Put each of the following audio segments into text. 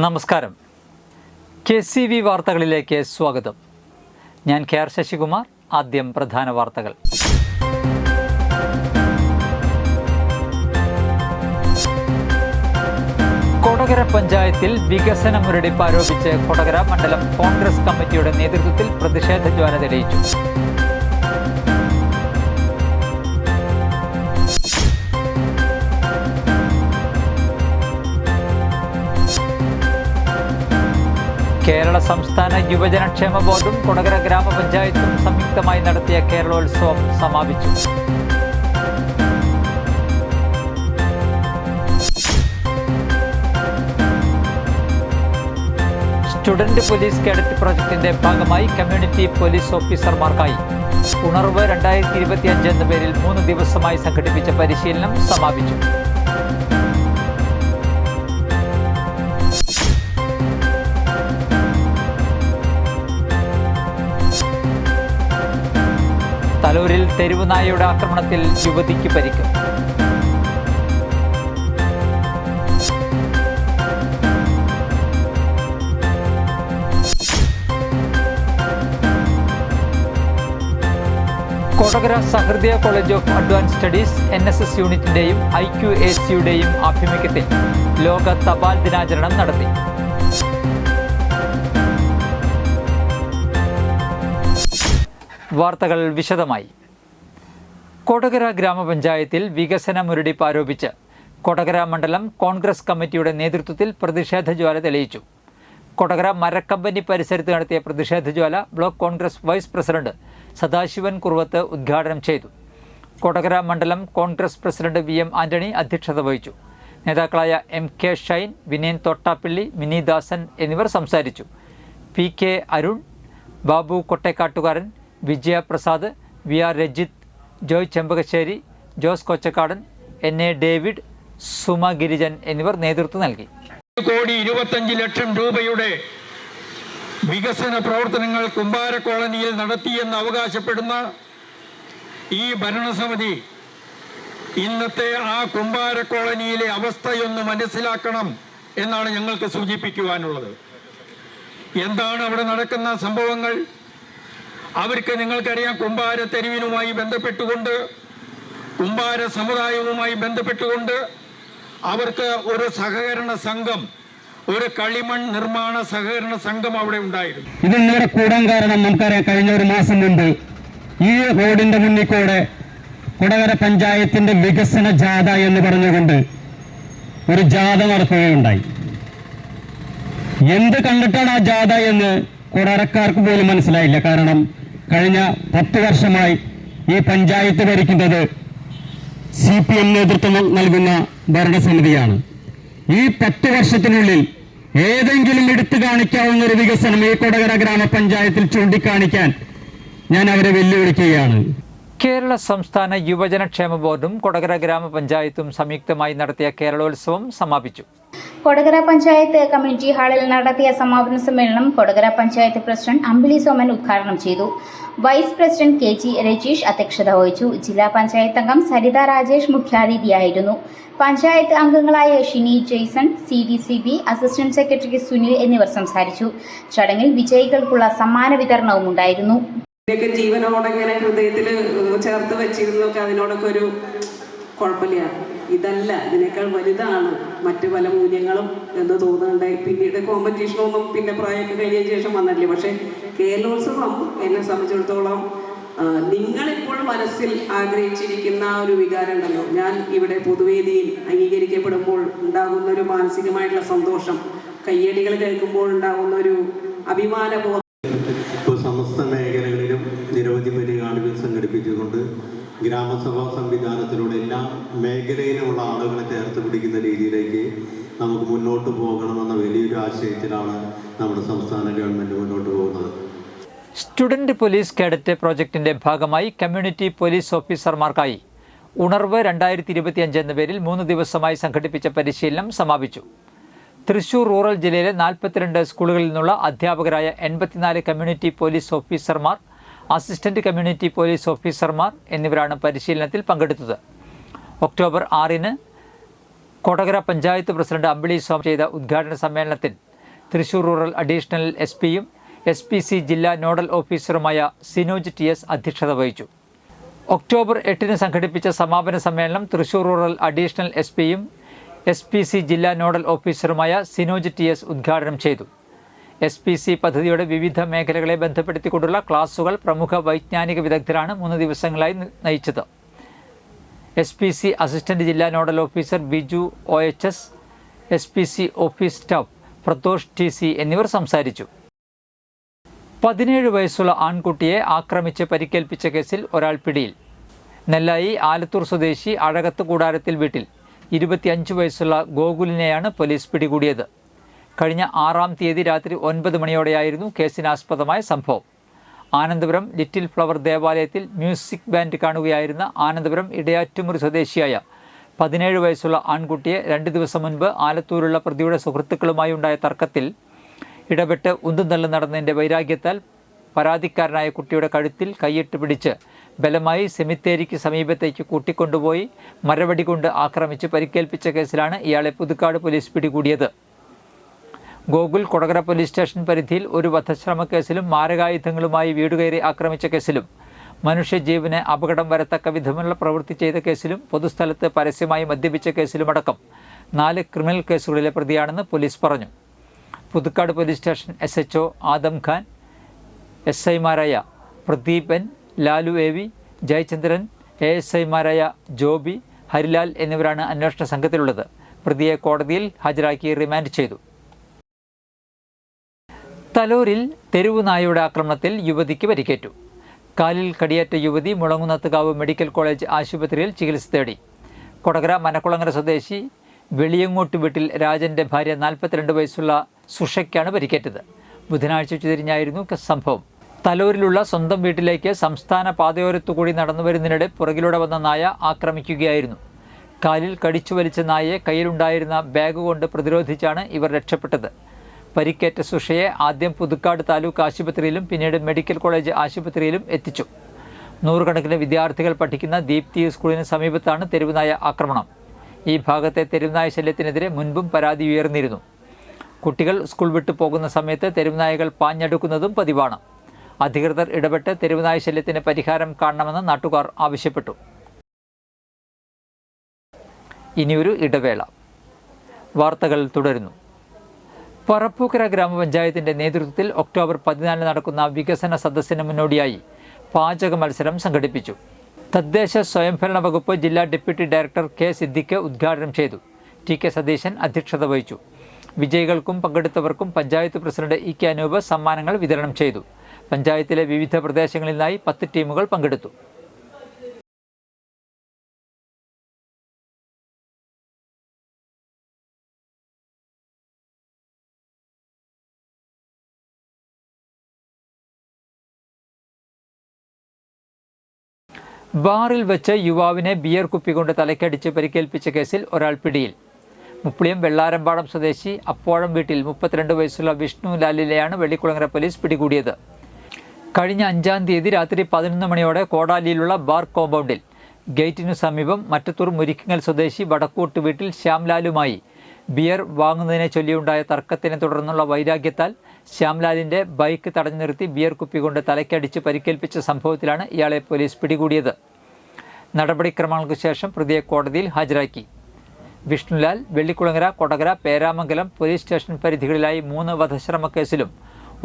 നമസ്കാരം. KCV വാർത്തകളിലേക്ക് സ്വാഗതം. ഞാൻ KR ശശികുമാർ. ആദ്യം പ്രധാന വാർത്തകൾ. കൊടകര പഞ്ചായത്തിൽ വികസന മുരടിപ്പ് ആരോപിച്ച് കൊടകര മണ്ഡലം കോൺഗ്രസ് കമ്മിറ്റിയുടെ നേതൃത്വത്തിൽ പ്രതിഷേധ ജ്വാല തെളിയിച്ചു. കേരള സംസ്ഥാന യുവജനക്ഷേമ ബോർഡും കൊടകര ഗ്രാമപഞ്ചായത്തും സംയുക്തമായി നടത്തിയ കേരളോത്സവം സമാപിച്ചു. സ്റ്റുഡന്റ് പോലീസ് കേഡറ്റ് പ്രോജക്ടിന്റെ ഭാഗമായി കമ്മ്യൂണിറ്റി പോലീസ് ഓഫീസർമാർക്കായി ഉണർവ് 2025 എന്ന പേരിൽ 3 ദിവസമായി സംഘടിപ്പിച്ച പരിശീലനം സമാപിച്ചു. തലൂരിൽ തെരുവുനായയുടെ ആക്രമണത്തിൽ യുവതിക്ക് പരിക്ക്. Kodakara Sahrudaya College of Advance Studies NSS യൂണിറ്റിന്റെയും IQACയുടെയും ആഭിമുഖ്യത്തിൽ ലോക തപാൽ ദിനാചരണം നടത്തി. വാർത്തകൾ വിശദമായി. കൊടകര ഗ്രാമപഞ്ചായത്തിൽ വികസന മുരടിപ്പ് ആരോപിച്ച് കൊടകര മണ്ഡലം കോൺഗ്രസ് കമ്മിറ്റിയുടെ നേതൃത്വത്തിൽ പ്രതിഷേധ ജ്വാല തെളിയിച്ചു. കൊടകര മരക്കമ്പനി പരിസരത്ത് നടത്തിയ പ്രതിഷേധ ജ്വാല block Congress vice president Sadasivan Kuruvath ഉദ്ഘാടനം ചെയ്തു. കൊടകര മണ്ഡലം കോൺഗ്രസ് പ്രസിഡന്റ് VM ആന്റണി അധ്യക്ഷത വഹിച്ചു. നേതാക്കളായ MK ഷൈൻ, വിനയൻ തോട്ടാപ്പള്ളി, മിനി ദാസൻ എന്നിവർ സംസാരിച്ചു. PK Arun, Babu Kottekkattukaran, Vijaya Prasad, VR Rajith, Joy Chempakassery, Jose Kochakkadan, NA David, Suma Girijan എന്നിവർ നേതൃത്വം നൽകി. 1,25,00,000 രൂപയുടെ വികസന പ്രവർത്തനങ്ങൾ കുമ്പാര കോളനിയിൽ നടത്തിയെന്ന് അവകാശപ്പെടുന്ന ഈ ഭരണസമിതി ഇന്നത്തെ ആ കുമ്പാര കോളനിയിലെ അവസ്ഥയൊന്ന് മനസ്സിലാക്കണം എന്നാണ് ഞങ്ങൾക്ക് സൂചിപ്പിക്കുവാനുള്ളത്. എന്താണ് അവിടെ നടക്കുന്ന സംഭവങ്ങൾ? അവർക്ക് നിങ്ങൾക്കറിയാം, കുമ്പാര തെരുവിനുമായി ബന്ധപ്പെട്ടുകൊണ്ട്, കുമ്പാര സമുദായവുമായി ബന്ധപ്പെട്ടുകൊണ്ട് അവർക്ക് ഒരു സഹകരണ സംഘം, ഒരു കളിമൺ നിർമ്മാണ സഹകരണ സംഘം അവിടെ ഉണ്ടായിരുന്നു. ഇതിന്നിവിടെ കൂടാൻ കാരണം നമുക്കറിയാം, കഴിഞ്ഞ ഒരു മാസം മുമ്പ് ഈ റോഡിന്റെ മുന്നിൽ കൂടെ കൊടകര പഞ്ചായത്തിന്റെ വികസന ജാഥ എന്ന് പറഞ്ഞുകൊണ്ട് ഒരു ജാഥ നടക്കുകയുണ്ടായി. എന്ത് കണ്ടിട്ടാണ് ആ ജാഥ എന്ന് കൊടകരക്കാർക്ക് പോലും മനസ്സിലായില്ല. കാരണം കഴിഞ്ഞ 10 വർഷമായി ഈ പഞ്ചായത്ത് ഭരിക്കുന്നത് CPM നേതൃത്വം നൽകുന്ന ഭരണസമിതിയാണ്. ഈ 10 വർഷത്തിനുള്ളിൽ ഏതെങ്കിലും എടുത്തു കാണിക്കാവുന്ന ഒരു വികസനം ഈ കൊടകര ഗ്രാമപഞ്ചായത്തിൽ ചൂണ്ടിക്കാണിക്കാൻ ഞാൻ അവരെ വെല്ലുവിളിക്കുകയാണ്. കേരള സംസ്ഥാന യുവജനക്ഷേമ ബോർഡും കൊടകര ഗ്രാമപഞ്ചായത്തും സംയുക്തമായി നടത്തിയ കേരളോത്സവം സമാപിച്ചു. കൊടകര പഞ്ചായത്ത് കമ്മ്യൂണിറ്റി ഹാളിൽ നടത്തിയ സമാപന സമ്മേളനം കൊടകര പഞ്ചായത്ത് പ്രസിഡന്റ് അമ്പിളി സോമൻ ഉദ്ഘാടനം ചെയ്തു. വൈസ് പ്രസിഡന്റ് KG രജീഷ് അധ്യക്ഷത വഹിച്ചു. ജില്ലാ പഞ്ചായത്ത് അംഗം സരിത രാജേഷ് മുഖ്യാതിഥിയായിരുന്നു. പഞ്ചായത്ത് അംഗങ്ങളായ Shini Jaison, CDCB assistant secretary Sunil എന്നിവർ സംസാരിച്ചു. ചടങ്ങിൽ വിജയികൾക്കുള്ള സമ്മാന വിതരണവും ഉണ്ടായിരുന്നു. ജീവനോടെങ്ങനെ ഹൃദയത്തിൽ ചേർത്ത് വെച്ചിരുന്നൊക്കെ അതിനോടൊക്കെ ഒരു കുഴപ്പമില്ല. ഇതല്ല, ഇതിനേക്കാൾ വലുതാണ് മറ്റു പല മൂല്യങ്ങളും എന്ന് തോന്നുന്നുണ്ടായി. പിന്നീട് കോമ്പറ്റീഷനൊന്നും പിന്നെ പ്രായമൊക്കെ കഴിഞ്ഞതിന് ശേഷം വന്നിട്ടില്ല. പക്ഷേ കേരളോത്സവം എന്നെ സംബന്ധിച്ചിടത്തോളം നിങ്ങളിപ്പോൾ മനസ്സിൽ ആഗ്രഹിച്ചിരിക്കുന്ന ഒരു വികാരം ഉണ്ടല്ലോ, ഞാൻ ഇവിടെ പൊതുവേദിയിൽ അംഗീകരിക്കപ്പെടുമ്പോൾ ഉണ്ടാകുന്ന ഒരു മാനസികമായിട്ടുള്ള സന്തോഷം, കയ്യടികൾ കേൾക്കുമ്പോൾ ഉണ്ടാകുന്ന ഒരു അഭിമാനബോധം. സമസ്ത മേഖലകളിലും നിരവധി പരിപാടികൾ സംഘടിപ്പിച്ചുകൊണ്ട് ഗ്രാമസഭാ സംവിധാനത്തിലൂടെ എല്ലാ മേഖലയിലുമുള്ള ആളുകളെ ചേർത്ത് പിടിക്കുന്ന രീതിയിലേക്ക് നമുക്ക് മുന്നോട്ട് പോകണമെന്ന വലിയൊരു ആശയത്തിലാണ് നമ്മുടെ സംസ്ഥാന ഗവൺമെൻറ് മുന്നോട്ട് പോകുന്നത്. സ്റ്റുഡന്റ് പോലീസ് കേഡറ്റ് പ്രോജക്ടിന്റെ ഭാഗമായി കമ്മ്യൂണിറ്റി പോലീസ് ഓഫീസർമാർക്കായി ഉണർവ് 2025 എന്ന പേരിൽ 3 ദിവസമായി സംഘടിപ്പിച്ച പരിശീലനം സമാപിച്ചു. തൃശൂർ റൂറൽ ജില്ലയിലെ 42 സ്കൂളുകളിൽ നിന്നുള്ള അധ്യാപകരായ 84 കമ്മ്യൂണിറ്റി പോലീസ് ഓഫീസർമാർ, അസിസ്റ്റന്റ് കമ്മ്യൂണിറ്റി പോലീസ് ഓഫീസർമാർ എന്നിവരാണ് പരിശീലനത്തിൽ പങ്കെടുത്തത്. ഒക്ടോബർ 6 കൊടകര പഞ്ചായത്ത് പ്രസിഡന്റ് അമ്പിളി സോമൻ ചെയ്ത ഉദ്ഘാടന സമ്മേളനത്തിൽ തൃശൂർ റൂറൽ അഡീഷണൽ SP-യും SPC ജില്ലാ നോഡൽ ഓഫീസറുമായ സിനോജ് TS അധ്യക്ഷത വഹിച്ചു. ഒക്ടോബർ 8-ന് സംഘടിപ്പിച്ച സമാപന സമ്മേളനം തൃശൂർ റൂറൽ അഡീഷണൽ SP-യും SPC ജില്ലാ നോഡൽ ഓഫീസറുമായ സിനോജ് TS ഉദ്ഘാടനം ചെയ്തു. SPC പദ്ധതിയുടെ വിവിധ മേഖലകളെ ബന്ധപ്പെടുത്തിക്കൊണ്ടുള്ള ക്ലാസുകൾ പ്രമുഖ വൈജ്ഞാനിക വിദഗ്ധരാണ് 3 ദിവസങ്ങളായി നയിച്ചത്. SPC അസിസ്റ്റന്റ് ജില്ലാ nodal officer Biju OHS, SPC office staff Prathosh TC എന്നിവർ സംസാരിച്ചു. 17 വയസ്സുള്ള ആൺകുട്ടിയെ ആക്രമിച്ച് പരിക്കേൽപ്പിച്ച കേസിൽ ഒരാൾ പിടിയിൽ. നെല്ലായി ആലത്തൂർ സ്വദേശി അഴകത്ത് കൂടാരത്തിൽ വീട്ടിൽ 25 വയസ്സുള്ള ഗോകുലിനെയാണ് പോലീസ് പിടികൂടിയത്. കഴിഞ്ഞ 6-ാം തീയതി രാത്രി 9 മണിയോടെയായിരുന്നു കേസിനാസ്പദമായ സംഭവം. ആനന്ദപുരം ലിറ്റിൽ ഫ്ലവർ ദേവാലയത്തിൽ മ്യൂസിക് ബാൻഡ് കാണുകയായിരുന്ന ആനന്ദപുരം ഇടയാറ്റുമുറി സ്വദേശിയായ 17 വയസ്സുള്ള ആൺകുട്ടിയെ 2 ദിവസം മുൻപ് ആലത്തൂരുള്ള പ്രതിയുടെ സുഹൃത്തുക്കളുമായി ഉണ്ടായ തർക്കത്തിൽ ഇടപെട്ട് ഉന്തും തള്ളും നടന്നതിൻ്റെ വൈരാഗ്യത്താൽ പരാതിക്കാരനായ കുട്ടിയുടെ കഴുത്തിൽ കൈയിട്ട് പിടിച്ച് ബലമായി സെമിത്തേരിക്ക് സമീപത്തേക്ക് കൂട്ടിക്കൊണ്ടുപോയി മരവടി കൊണ്ട് ആക്രമിച്ച് പരിക്കേൽപ്പിച്ച കേസിലാണ് ഇയാളെ പുതുക്കാട് പോലീസ് പിടികൂടിയത്. ഗോകുൽ കൊടകര പോലീസ് സ്റ്റേഷൻ പരിധിയിൽ ഒരു വധശ്രമ കേസിലും മാരകായുധങ്ങളുമായി വീടുകയറി ആക്രമിച്ച കേസിലും മനുഷ്യജീവന് അപകടം വരത്തക്ക വിധമുള്ള പ്രവൃത്തി ചെയ്ത കേസിലും പൊതുസ്ഥലത്ത് പരസ്യമായി മദ്യപിച്ച കേസിലുമടക്കം 4 ക്രിമിനൽ കേസുകളിലെ പ്രതിയാണെന്ന് പോലീസ് പറഞ്ഞു. Puthukkad police station SHO Adam Khan, SI-മാരായ പ്രദീപൻ, ലാലു AV, ജയചന്ദ്രൻ, ASI-മാരായ ജോബി, ഹരിലാൽ എന്നിവരാണ് അന്വേഷണ സംഘത്തിലുള്ളത്. പ്രതിയെ കോടതിയിൽ ഹാജരാക്കി റിമാൻഡ് ചെയ്തു. തലൂരിൽ തെരുവു നായയുടെ ആക്രമണത്തിൽ യുവതിക്ക് പരിക്കേറ്റു. കാലിൽ കടിയേറ്റ യുവതി മുളങ്ങുന്നത്തുകാവ് മെഡിക്കൽ കോളേജ് ആശുപത്രിയിൽ ചികിത്സ തേടി. കൊടകര മനക്കുളങ്ങര സ്വദേശി വെളിയങ്ങോട്ട് വീട്ടിൽ രാജൻ്റെ ഭാര്യ 42 വയസ്സുള്ള സുഷയ്ക്കാണ് പരിക്കേറ്റത്. ബുധനാഴ്ച ഉച്ചതിരിഞ്ഞായിരുന്നു സംഭവം. തലൂരിലുള്ള സ്വന്തം വീട്ടിലേക്ക് സംസ്ഥാന പാതയോരത്തുകൂടി നടന്നു വരുന്നതിനിടെ പുറകിലൂടെ വന്ന നായ ആക്രമിക്കുകയായിരുന്നു. കാലിൽ കടിച്ചു വലിച്ച നായയെ കയ്യിലുണ്ടായിരുന്ന ബാഗ് കൊണ്ട് പ്രതിരോധിച്ചാണ് ഇവർ രക്ഷപ്പെട്ടത്. പരിക്കേറ്റ സുഷയെ ആദ്യം പുതുക്കാട് താലൂക്ക് ആശുപത്രിയിലും പിന്നീട് മെഡിക്കൽ കോളേജ് ആശുപത്രിയിലും എത്തിച്ചു. 100 കണക്കിന് വിദ്യാർത്ഥികൾ പഠിക്കുന്ന ദീപ്തി സ്കൂളിന് സമീപത്താണ് തെരുവുനായ ആക്രമണം. ഈ ഭാഗത്തെ തെരുവുനായ ശല്യത്തിനെതിരെ മുൻപും പരാതി ഉയർന്നിരുന്നു. കുട്ടികൾ സ്കൂൾ വിട്ടു പോകുന്ന സമയത്ത് തെരുവുനായകൾ പാഞ്ഞടുക്കുന്നതും പതിവാണ്. അധികൃതർ ഇടപെട്ട് തെരുവുനായ ശല്യത്തിന് പരിഹാരം കാണണമെന്ന് നാട്ടുകാർ ആവശ്യപ്പെട്ടു. ഇനിയൊരു ഇടവേള. വാർത്തകൾ തുടരുന്നു. പറപ്പൂക്കര ഗ്രാമപഞ്ചായത്തിൻ്റെ നേതൃത്വത്തിൽ ഒക്ടോബർ 14 നടക്കുന്ന വികസന സദസ്സിന് മുന്നോടിയായി പാചക മത്സരം സംഘടിപ്പിച്ചു. തദ്ദേശ സ്വയംഭരണ വകുപ്പ് ജില്ലാ ഡെപ്യൂട്ടി ഡയറക്ടർ K. സിദ്ദിഖ് ഉദ്ഘാടനം ചെയ്തു. TK സതീശൻ അധ്യക്ഷത വഹിച്ചു. വിജയികൾക്കും പങ്കെടുത്തവർക്കും പഞ്ചായത്ത് പ്രസിഡന്റ് EK അനൂപ് സമ്മാനങ്ങൾ വിതരണം ചെയ്തു. പഞ്ചായത്തിലെ വിവിധ പ്രദേശങ്ങളിൽ നിന്നായി 10 ടീമുകൾ പങ്കെടുത്തു. ബാറിൽ വെച്ച് യുവാവിനെ ബിയർ കുപ്പി കൊണ്ട് തലക്കടിച്ച് പരിക്കേൽപ്പിച്ച കേസിൽ ഒരാൾ പിടിയിൽ. മുപ്ലിയം വെള്ളാരമ്പാടം സ്വദേശി അപ്പോഴം വീട്ടിൽ 32 വയസ്സുള്ള വിഷ്ണു ലാലിനെയാണ് വെള്ളിക്കുളങ്ങര പോലീസ് പിടികൂടിയത്. കഴിഞ്ഞ 5-ാം തീയതി രാത്രി 11 മണിയോടെ കോടാലിയിലുള്ള ബാർ കോമ്പൗണ്ടിൽ ഗേറ്റിനു സമീപം മറ്റത്തൂർ മുരിക്കങ്ങൽ സ്വദേശി വടക്കൂട്ട് വീട്ടിൽ ശ്യാംലാലുമായി ബിയർ വാങ്ങുന്നതിനെ ചൊല്ലിയുണ്ടായ തർക്കത്തിനെ തുടർന്നുള്ള വൈരാഗ്യത്താൽ ശ്യാംലാലിൻ്റെ ബൈക്ക് തടഞ്ഞു നിർത്തി ബിയർ കുപ്പി കൊണ്ട് തലയ്ക്കടിച്ച് പരിക്കേൽപ്പിച്ച സംഭവത്തിലാണ് ഇയാളെ പോലീസ് പിടികൂടിയത്. നടപടിക്രമങ്ങൾക്ക് ശേഷം പ്രതിയെ കോടതിയിൽ ഹാജരാക്കി. വിഷ്ണുലാൽ വെള്ളിക്കുളങ്ങര, കൊടകര, പേരാമംഗലം പോലീസ് സ്റ്റേഷൻ പരിധികളിലായി 3 വധശ്രമ കേസിലും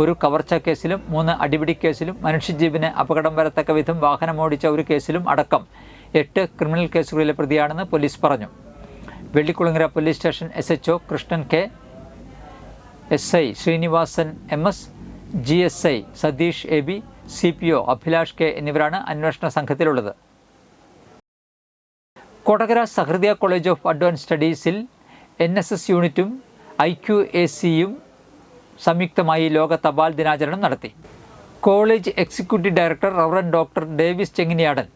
1 കവർച്ച കേസിലും 3 അടിപിടി കേസിലും മനുഷ്യജീവന് അപകടം വരത്തക്ക വിധം വാഹനമോടിച്ച 1 കേസിലും അടക്കം 8 ക്രിമിനൽ കേസുകളിലെ പ്രതിയാണെന്ന് പോലീസ് പറഞ്ഞു. Vellikulangara police station SHO Krishnan K, SI Sreenivasan MS, GSI Satheesh AB, CPO Abhilash K എന്നിവരാണ് അന്വേഷണ സംഘത്തിലുള്ളത്. Kodakara Sahrudaya College of Advance സ്റ്റഡീസിൽ NSS യൂണിറ്റും IQACയും സംയുക്തമായി ലോക തപാൽ ദിനാചരണം നടത്തി. College executive director reverend doctor Davis Chenginiyadan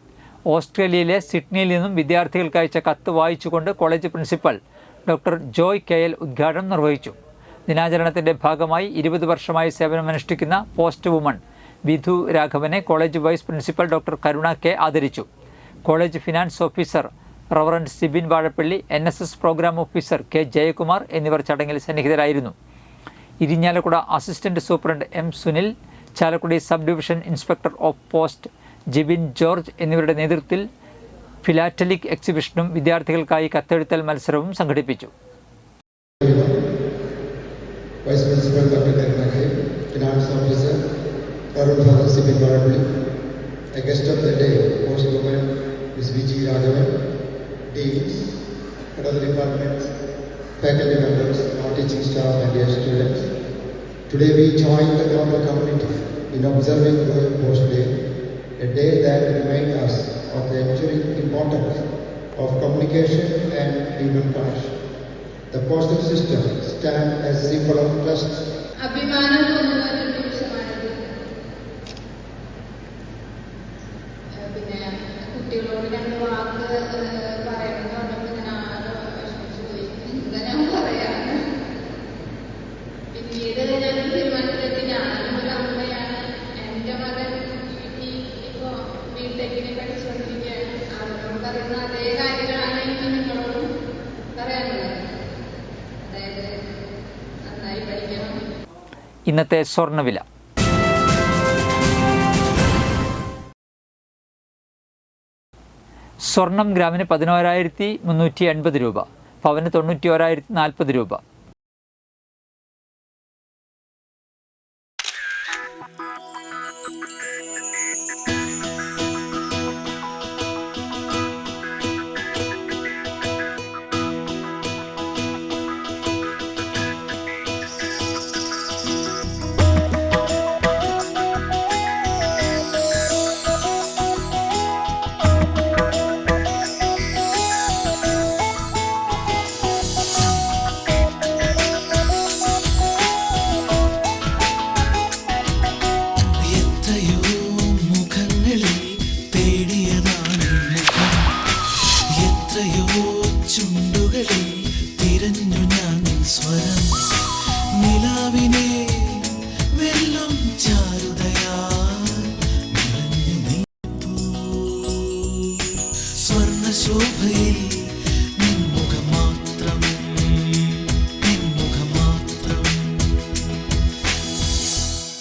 ഓസ്ട്രേലിയയിലെ സിഡ്നിയിൽ നിന്നും വിദ്യാർത്ഥികൾക്ക് അയച്ച കത്ത് വായിച്ചുകൊണ്ട് college principal doctor Joy KL ഉദ്ഘാടനം നിർവഹിച്ചു. ദിനാചരണത്തിൻ്റെ ഭാഗമായി 20 വർഷമായി സേവനമനുഷ്ഠിക്കുന്ന പോസ്റ്റ് വുമൺ വിധു രാഘവനെ കോളേജ് വൈസ് പ്രിൻസിപ്പൽ ഡോക്ടർ കരുണ K ആദരിച്ചു. College finance officer reverend Sibin Vazhappally, NSS programme officer K. Jayakumar എന്നിവർ ചടങ്ങിൽ സന്നിഹിതരായിരുന്നു. Irinjalakuda assistant superintendent M Sunil, Chalakudy sub division inspector of post Jibin George എന്നിവരുടെ നേതൃത്വത്തിൽ ഫിലാറ്റലിക് എക്സിബിഷനും വിദ്യാർത്ഥികൾക്കായി കത്തെഴുത്തൽ മത്സരവും സംഘടിപ്പിച്ചു. Vice Principal Dr. Karnake, Finance Officer, Arun Father Sibin Barabuli, a guest of the day, Postwoman Ms. V.G. Raghavan, Deans, and other departments, faculty members, non-teaching staff and dear students. Today we join the global community in observing World Post Day, a day that reminds us of the enduring importance of communication and human connection. The postal system stands as a symbol of trust. അഭിമാനം തോന്നുന്ന ഒരു നിമിഷമാണിത്. പിന്നെ കുട്ടികളോട് രണ്ട് വാക്ക് പറയണമെന്ന് പറഞ്ഞപ്പോൾ ഞാൻ ആകെ വിഷമിച്ചു പോയി. എന്താ ഞാൻ പറയാറ്? പിന്നീട് ഞാൻ തീരുമാനത്തിലെത്തി. ഞാനും ഒരു അമ്മയാണ്. എൻ്റെ മകൻ ഇപ്പോൾ ബിടെക്കിന് പഠിച്ചുകൊണ്ടിരിക്കുകയാണ്. അവരോട് പറയുന്ന അതേ കാര്യങ്ങളാണ് എനിക്ക് നിങ്ങളോടും പറയാനുള്ളത്. ഇന്നത്തെ സ്വർണ്ണവില. സ്വർണം ഗ്രാമിന് 11,380 രൂപ, പവന് 91,040 രൂപ.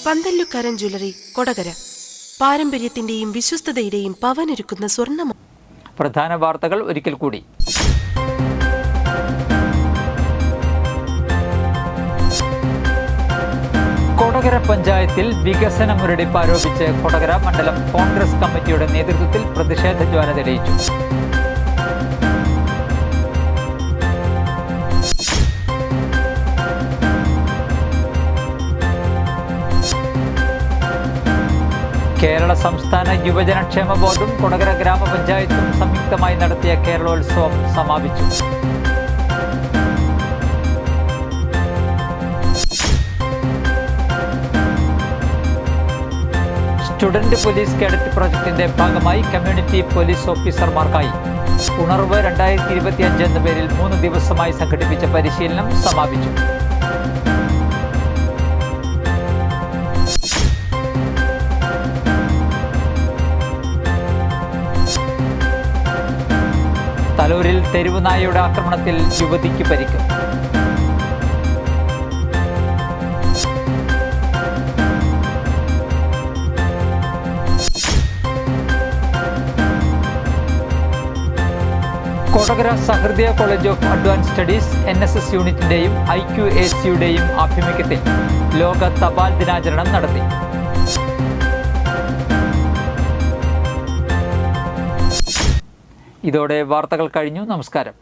പന്തല്ലുക്കാരൻ ജ്വല്ലറി, കൊടകര. പാരമ്പര്യത്തിന്റെയും വിശ്വസ്തതയുടെയും പവനൊരുക്കുന്ന സ്വർണ്ണ. പ്രധാന വാർത്തകൾ ഒരിക്കൽ കൂടി. കൊടകര പഞ്ചായത്തിൽ വികസന മുരടിപ്പ് ആരോപിച്ച് കൊടകര മണ്ഡലം കോൺഗ്രസ് കമ്മിറ്റിയുടെ നേതൃത്വത്തിൽ പ്രതിഷേധ ജ്വാല തെളിയിച്ചു. കേരള സംസ്ഥാന യുവജനക്ഷേമ ബോർഡും കൊടകര ഗ്രാമപഞ്ചായത്തും സംയുക്തമായി നടത്തിയ കേരളോത്സവം സമാപിച്ചു. സ്റ്റുഡന്റ് പോലീസ് കേഡറ്റ് പ്രോജക്ടിന്റെ ഭാഗമായി കമ്മ്യൂണിറ്റി പോലീസ് ഓഫീസർമാർക്കായി ഉണർവ് 2025 എന്ന പേരിൽ 3 ദിവസമായി സംഘടിപ്പിച്ച പരിശീലനം സമാപിച്ചു. തലൂരിൽ തെരുവുനായയുടെ ആക്രമണത്തിൽ യുവതിക്ക് പരിക്ക്. Kodakara Sahrudaya College of Advance Studies NSS യൂണിറ്റിന്റെയും IQACയുടെയും ആഭിമുഖ്യത്തിൽ ലോക തപാൽ ദിനാചരണം നടത്തി. ഇതോടെ വാർത്തകൾ കഴിഞ്ഞു. നമസ്കാരം.